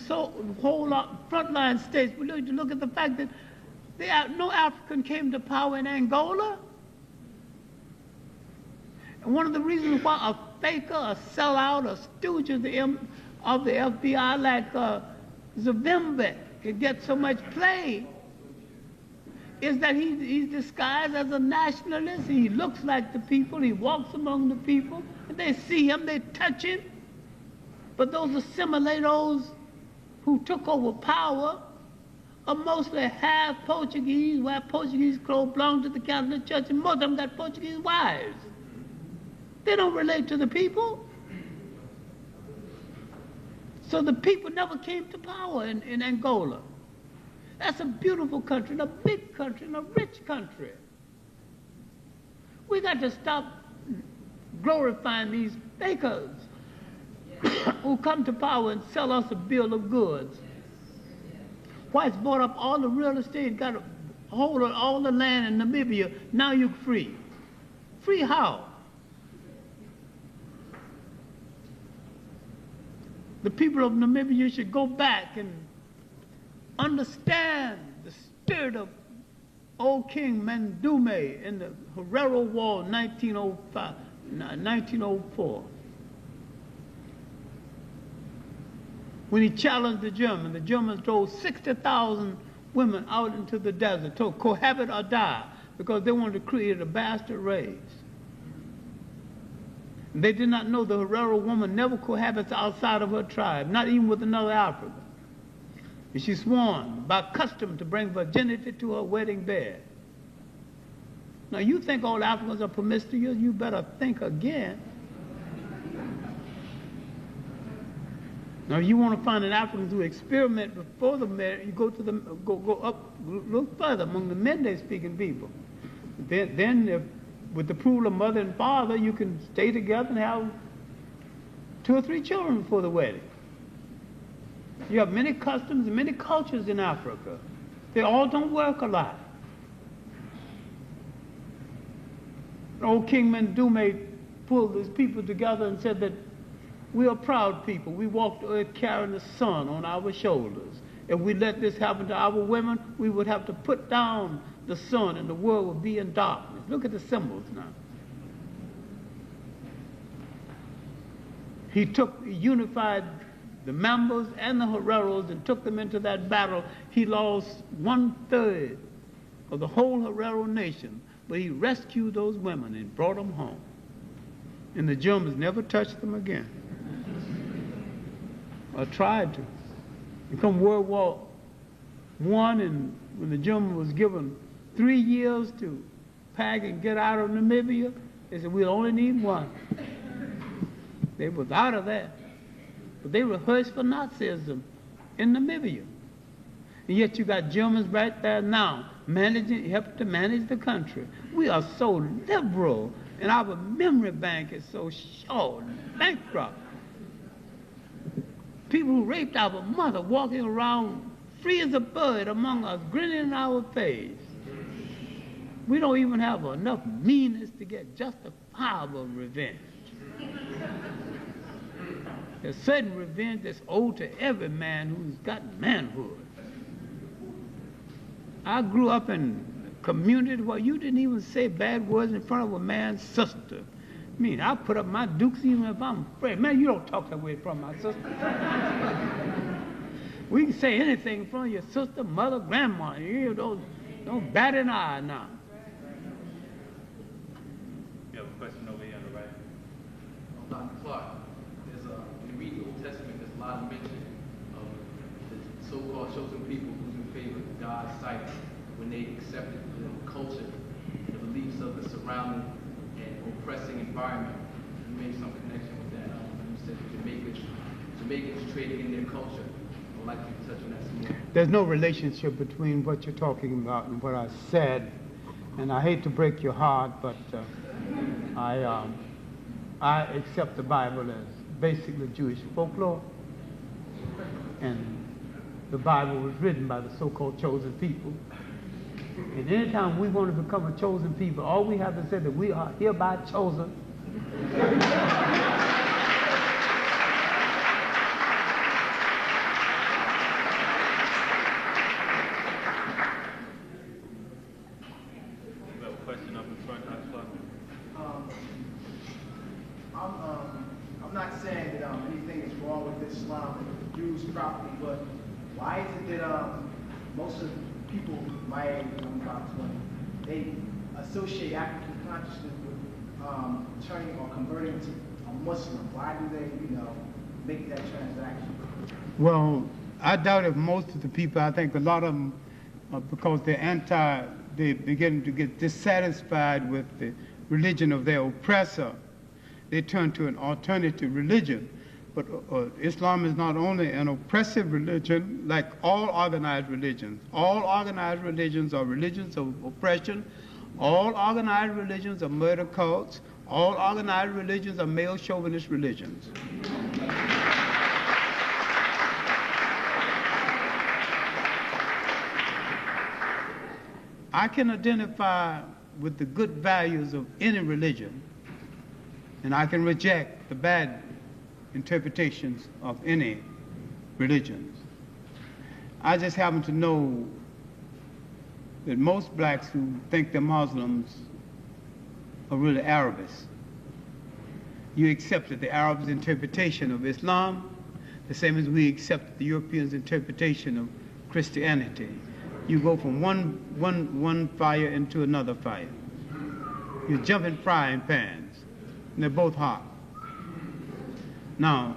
whole frontline states. We need to look at the fact that no African came to power in Angola. And one of the reasons why a faker, a sellout, a stooge of the FBI like Zavimbe can get so much play is that he's disguised as a nationalist. He looks like the people, he walks among the people, and they see him, they touch him. But those assimilators who took over power are mostly half Portuguese, where Portuguese clothes belong to the Catholic Church, and most of them got Portuguese wives. They don't relate to the people. So the people never came to power in Angola. That's a beautiful country, and a big country, and a rich country. We got to stop glorifying these fakers who come to power and sell us a bill of goods. Whites bought up all the real estate, got a hold of all the land in Namibia. Now you're free. Free how? The people of Namibia should go back and understand the spirit of old King Mandume in the Herero War 1904. When he challenged the Germans drove 60,000 women out into the desert to cohabit or die because they wanted to create a bastard race. And they did not know the Herero woman never cohabits outside of her tribe, not even with another African. And she sworn by custom to bring virginity to her wedding bed. Now you think all Africans are promiscuous? You better think again. Now, you want to find an African who experiment before the marriage, you go to the go up, look further among the Mende-speaking people. Then if, with the approval of mother and father, you can stay together and have 2 or 3 children before the wedding. You have many customs and many cultures in Africa. They all don't work a lot. Old King Mandume pulled his people together and said that we are proud people. We walk the earth carrying the sun on our shoulders. If we let this happen to our women, we would have to put down the sun and the world would be in darkness. Look at the symbols now. He unified the Mambas and the Hereros and took them into that battle. He lost 1/3 of the whole Herero nation, but he rescued those women and brought them home. And the Germans never touched them again. Or tried to. And come World War I, and when the German was given 3 years to pack and get out of Namibia, they said, we'll only need 1. They was out of that. But they rehearsed for Nazism in Namibia. And yet you got Germans right there now helping to manage the country. We are so liberal, and our memory bank is so short, bankrupt. People who raped our mother walking around free as a bird among us, grinning in our face. We don't even have enough meanness to get justifiable revenge. There's certain revenge that's owed to every man who's got manhood. I grew up in a community where you didn't even say bad words in front of a man's sister. I mean, I put up my dukes even if I'm afraid. Man, you don't talk that way in front of my sister. We can say anything in front of your sister, mother, grandma. You don't bat an eye now. You have a question over here on the right? Dr. Clark, when you read the Old Testament, there's a lot of mention of the so-called chosen people who's in favor of God's sight when they accepted the culture, the beliefs of the surrounding and oppressing environment. You made some connection with that. You said Jamaicans trading in their culture. I'd like you to touch on that some more. There's no relationship between what you're talking about and what I said. And I hate to break your heart, but I accept the Bible as basically Jewish folklore. And the Bible was written by the so-called chosen people. And anytime we want to become a chosen people, all we have to say that we are hereby chosen. You have a question up in front, Dr. Clark? I'm not saying that anything is wrong with Islam and Jews property, but why is it that most of the people my age, I'm about 20, they associate African consciousness with turning or converting to a Muslim? Why do they, make that transaction? Well, I doubt if most of the people, I think a lot of them, because they begin to get dissatisfied with the religion of their oppressor, they turn to an alternative religion. But Islam is not only an oppressive religion, like all organized religions. All organized religions are religions of oppression. All organized religions are murder cults. All organized religions are male chauvinist religions. I can identify with the good values of any religion, and I can reject the bad interpretations of any religions. I just happen to know that most blacks who think they're Muslims are really Arabists. You accepted the Arabs' interpretation of Islam, the same as we accept the Europeans' interpretation of Christianity. You go from one fire into another fire. You jump in frying pans, and they're both hot. Now,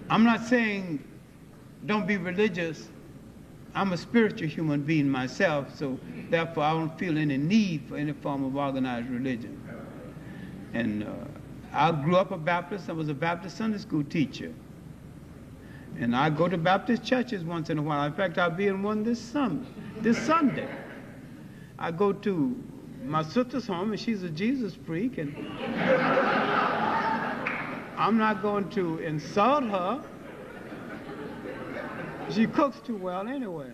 I'm not saying don't be religious. I'm a spiritual human being myself, so therefore I don't feel any need for any form of organized religion. And I grew up a Baptist. I was a Baptist Sunday school teacher. And I go to Baptist churches once in a while. In fact, I'll be in one this Sunday. I go to my sister's home, and she's a Jesus freak, and I'm not going to insult her. She cooks too well anyway.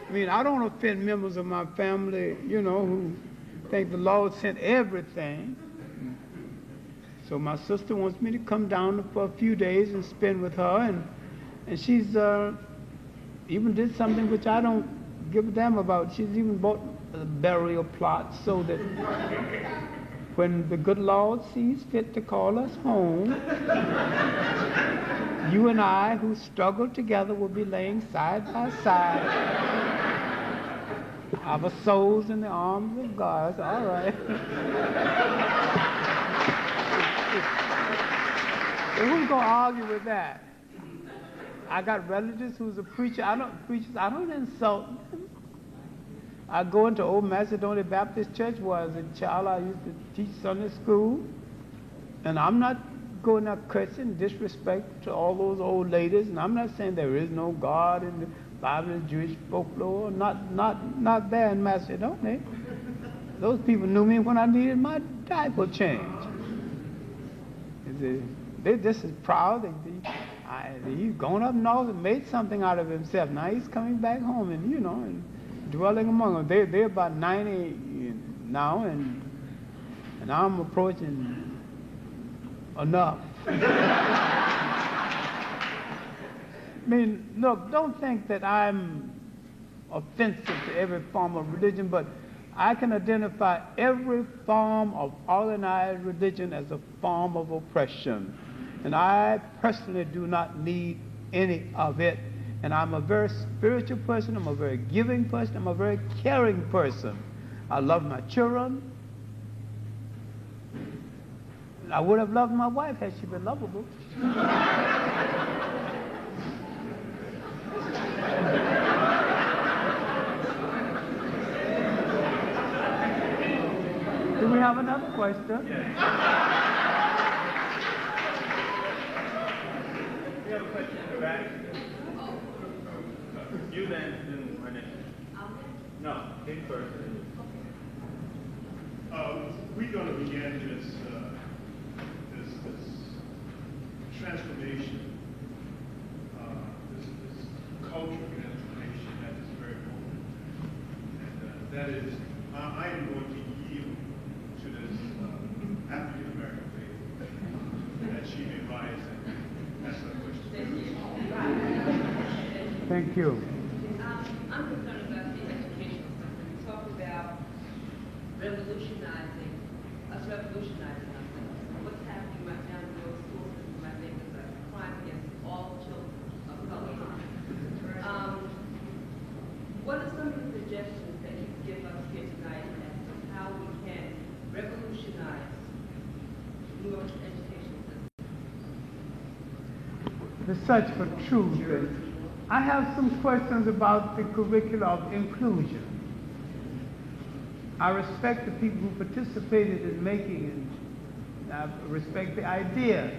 I mean, I don't offend members of my family, you know, who think the Lord sent everything. So my sister wants me to come down for a few days and spend with her, and she's even did something which I don't give a damn about. She's even bought a burial plot so that when the good Lord sees fit to call us home, you and I, who struggled together, will be laying side by side, our souls in the arms of God. All right. So who's going to argue with that? I got relatives who's a preacher. I don't insult them. I go into Old Macedonia Baptist Church where as a child I used to teach Sunday school. And I'm not going up cursing disrespect to all those old ladies. And I'm not saying there is no God in the Bible and Jewish folklore. Not there in Macedonia. Those people knew me when I needed my diaper changed. They're just as proud. He's gone up north and made something out of himself. Now he's coming back home and, you know, and dwelling among them. They're about 90 now, and I'm approaching enough. I mean, look, don't think that I'm offensive to every form of religion, but I can identify every form of organized religion as a form of oppression. And I personally do not need any of it. And I'm a very spiritual person, I'm a very giving person, I'm a very caring person. I love my children. I would have loved my wife had she been lovable. Do we have another question? Yeah. We have a question in the back. You then Renee. No, him first. We're going to begin this transformation, this cultural transformation that is very important. And that is, I am going to yield to this African American lady that she may rise and ask her question. Thank you. I'm concerned about the educational system. We talk about revolutionizing ourselves. What's happening right now in the school system, I think, is a crime against all children of color. What are some of the suggestions that you can give us here tonight as to how we can revolutionize New York's educational system? The search for truth. I have some questions about the curricula of inclusion. I respect the people who participated in making it. I respect the idea.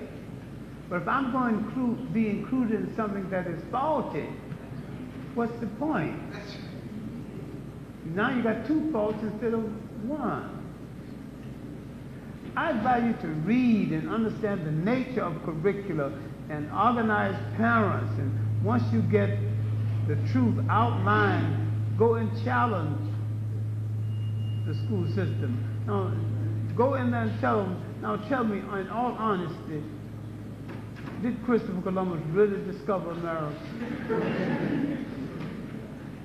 But if I'm going to be included in something that is faulty, what's the point? Now you got two faults instead of one. I advise you to read and understand the nature of curricula and organize parents. And once you get the truth outlined go and challenge the school system. Now, go in there and tell them, now tell me, in all honesty, did Christopher Columbus really discover America?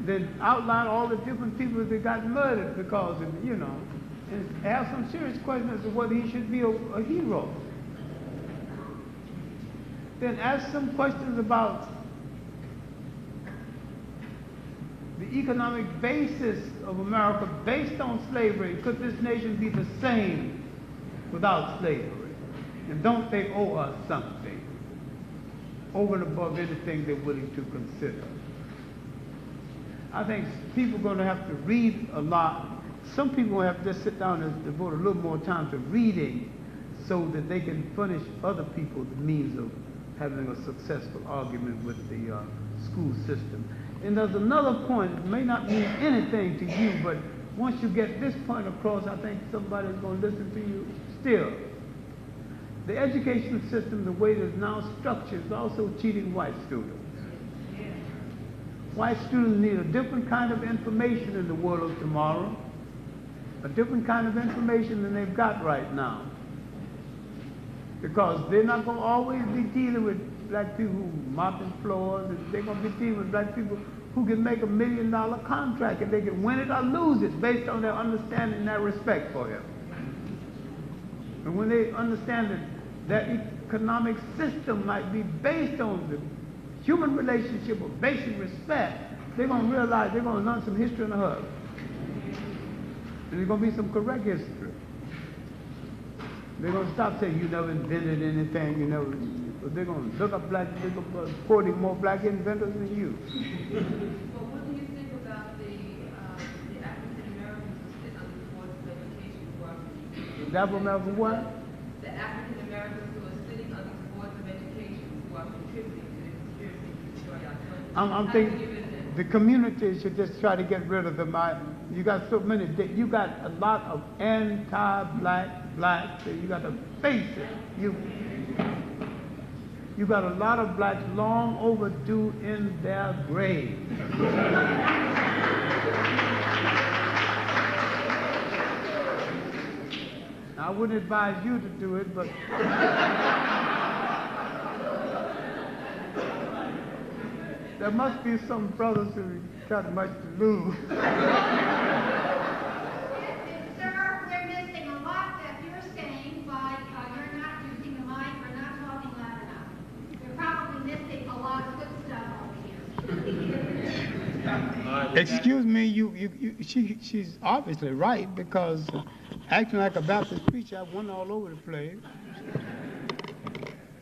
Then outline all the different people that got murdered because of, you know, and ask some serious questions as to whether he should be a hero. Then ask some questions about the economic basis of America based on slavery. Could this nation be the same without slavery? And don't they owe us something over and above anything they're willing to consider? I think people are going to have to read a lot. Some people will have to just sit down and devote a little more time to reading so that they can furnish other people the means of having a successful argument with the school system. And there's another point, it may not mean anything to you, but once you get this point across, I think somebody's going to listen to you still. The education system, the way it is now structured, is also cheating white students. White students need a different kind of information in the world of tomorrow, a different kind of information than they've got right now. Because they're not going to always be dealing with black people who mopping floors, and they're going to be dealing with black people who can make $1 million contract and they can win it or lose it based on their understanding and their respect for him. And when they understand that their economic system might be based on the human relationship of basic respect, they're going to realize they're going to learn some history in a hug. And there's going to be some correct history. They're going to stop saying you never invented anything, you never, but they're going to look up black, they're going to be quoting more black inventors than you. Well, what do you think about the African Americans who sit under the Board of Education who are contributing? The African American what? The African Americans who are sitting under the Board of Education who are contributing to the conspiracy to destroy our country. I'm thinking the community should just try to get rid of them. You got so many, you got a lot of anti-black blacks, and you got to face it. You got a lot of blacks long overdue in their graves. I wouldn't advise you to do it, but there must be some brothers who got much to lose. Sir, we're missing a lot that you're saying by you're not using the mic or not talking loud enough. You're probably missing a lot of good stuff over here. Excuse me, she's obviously right, because acting like a Baptist preacher, I went all over the place.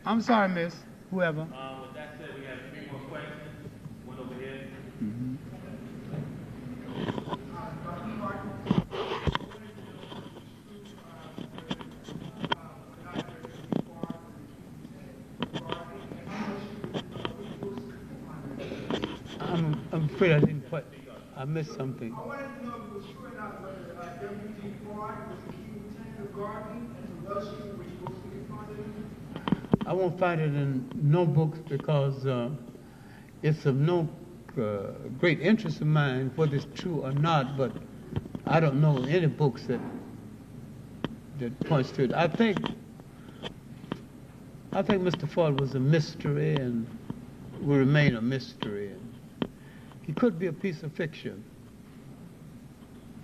I'm sorry, miss, whoever. With that said, we have 3 more questions. One over here. I'm afraid I didn't quite, I missed something. I wanted to know if it was true or not whether W.G. Clark was the key lieutenant of Garvey and the Welsh people were supposed to be funded him. I won't find it in no books because it's of no great interest of mine whether it's true or not, but I don't know any books that points to it. I think Mr. Ford was a mystery and will remain a mystery. And he could be a piece of fiction.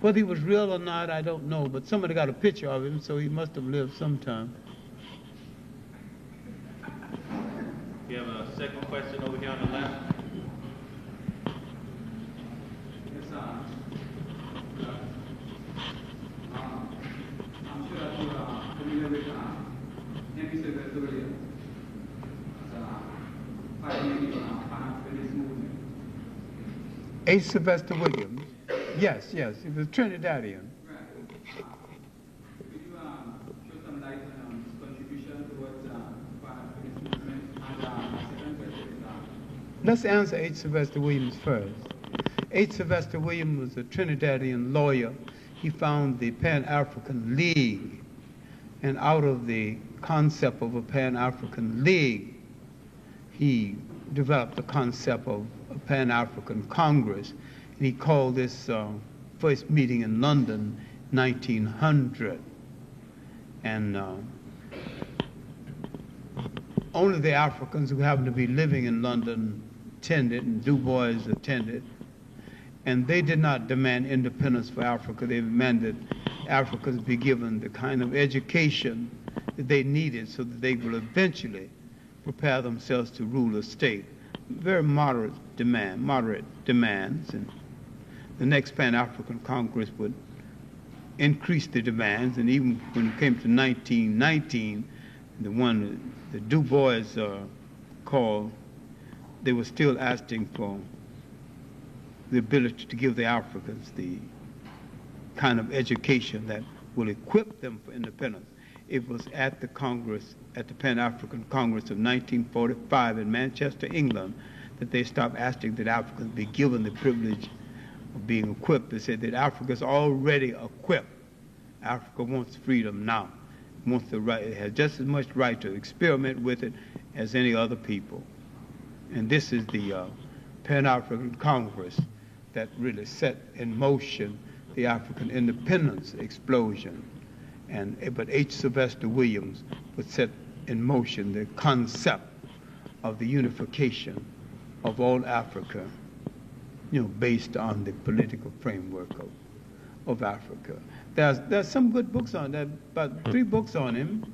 Whether he was real or not, I don't know, but somebody got a picture of him, so he must have lived sometime. We have a second question over here on the left. Yes, I'm sure that you are familiar with Henry Harrock, pioneer Pan-Africanist movement. H. Sylvester Williams. Yes, he was Trinidadian. Right. Could you show some light on his contribution towards Pan-Africanist movement? And my second question is, Let's answer H. Sylvester Williams first. H. Sylvester Williams was a Trinidadian lawyer. He found the Pan-African League, and out of the concept of a Pan-African League, he developed the concept of a Pan-African Congress. And he called this first meeting in London 1900. And only the Africans who happened to be living in London attended, and Du Bois attended. And they did not demand independence for Africa. They demanded Africans be given the kind of education that they needed so that they will eventually prepare themselves to rule a state. Very moderate demands. And the next Pan-African Congress would increase the demands. And even when it came to 1919, the one that Du Bois called, they were still asking for the ability to give the Africans the kind of education that will equip them for independence. It was at the Congress, at the Pan-African Congress of 1945 in Manchester, England, that they stopped asking that Africans be given the privilege of being equipped. They said that Africa is already equipped. Africa wants freedom now. It wants the right, it has just as much right to experiment with it as any other people. And this is the Pan-African Congress that really set in motion the African independence explosion. But H. Sylvester Williams would set in motion the concept of the unification of all Africa, based on the political framework of Africa. There's some good books on that, about 3 books on him.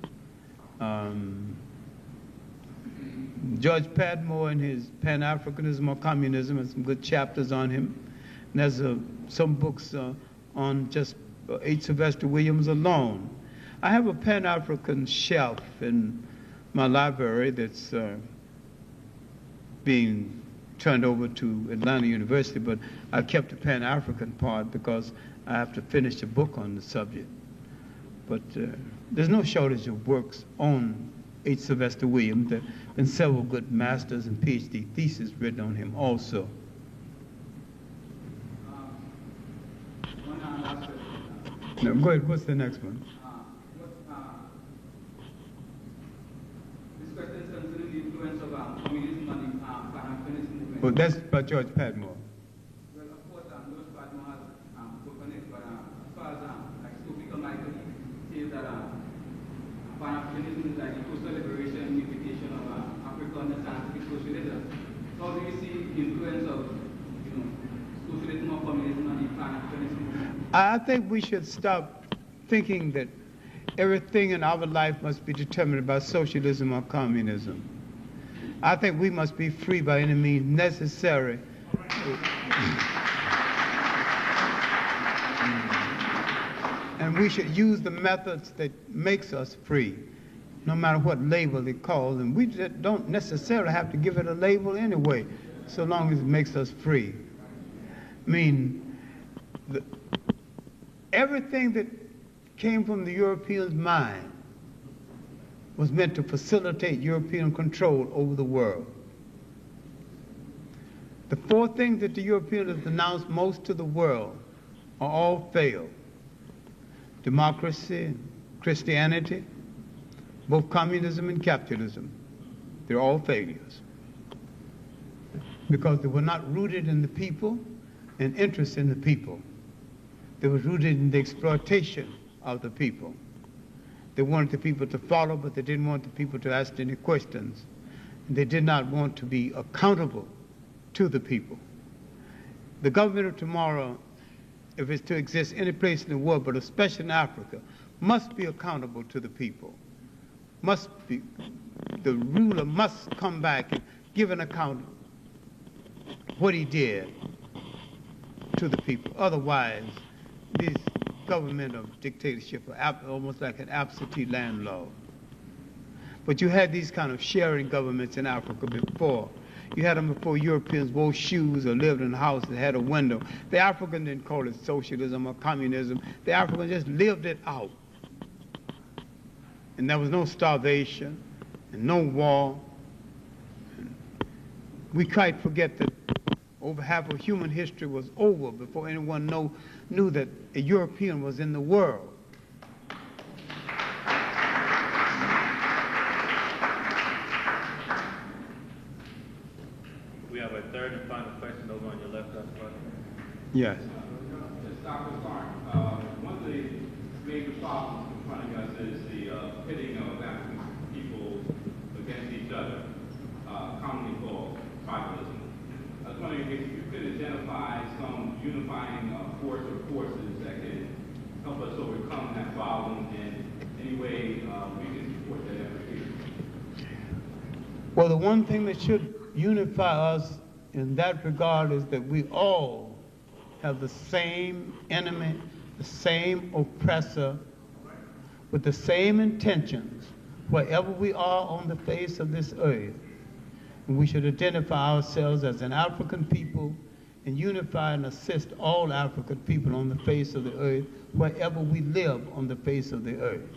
George Padmore and his Pan-Africanism or Communism has some good chapters on him. And there's some books on just H. Sylvester Williams alone. I have a Pan-African shelf in my library that's being turned over to Atlanta University, but I kept the Pan-African part because I have to finish a book on the subject. But there's no shortage of works on H. Sylvester Williams. There have been several good master's and PhD theses written on him also. No, go ahead. What's the next one? This question is concerning the influence of communism on the Pan-Africanist movement. Well, that's by George Padmore. Well, of course, George Padmore has spoken it, but as far as like Sophie Michael says that Pan-Africanism is like the social liberation, unification of Africa under scientific socialism. So how do you see the influence of socialism or communism on the Pan-Africanist movement? I think we should stop thinking that everything in our life must be determined by socialism or communism. I think we must be free by any means necessary. And we should use the methods that makes us free, no matter what label it calls. And we don't necessarily have to give it a label anyway, so long as it makes us free. I mean, everything that came from the European's mind was meant to facilitate European control over the world. The 4 things that the Europeans have announced most to the world are all failed. Democracy, Christianity, both communism and capitalism. They're all failures. Because they were not rooted in the people and interest in the people. They were rooted in the exploitation of the people. They wanted the people to follow, but they didn't want the people to ask any questions. And they did not want to be accountable to the people. The government of tomorrow, if it's to exist any place in the world, but especially in Africa, must be accountable to the people. The ruler must come back and give an account of what he did to the people. Otherwise, this government of dictatorship are almost like an absentee landlord. But you had these kind of sharing governments in Africa before. You had them before Europeans wore shoes or lived in a house that had a window. The African didn't call it socialism or communism. The African just lived it out. And there was no starvation and no war. We quite forget that over half of human history was over before anyone knew that a European was in the world. We have a third and final question over on your left, brother. Yes. Dr. Clark, one of the major problems confronting us is the pitting of African people against each other, commonly called tribalism. I was wondering if you could identify some unifying force or forces that could help us overcome that problem in any way we can support that effort here. Well, the one thing that should unify us in that regard is that we all have the same enemy, the same oppressor, with the same intentions, wherever we are on the face of this earth. And we should identify ourselves as an African people and unify and assist all African people on the face of the earth, wherever we live on the face of the earth.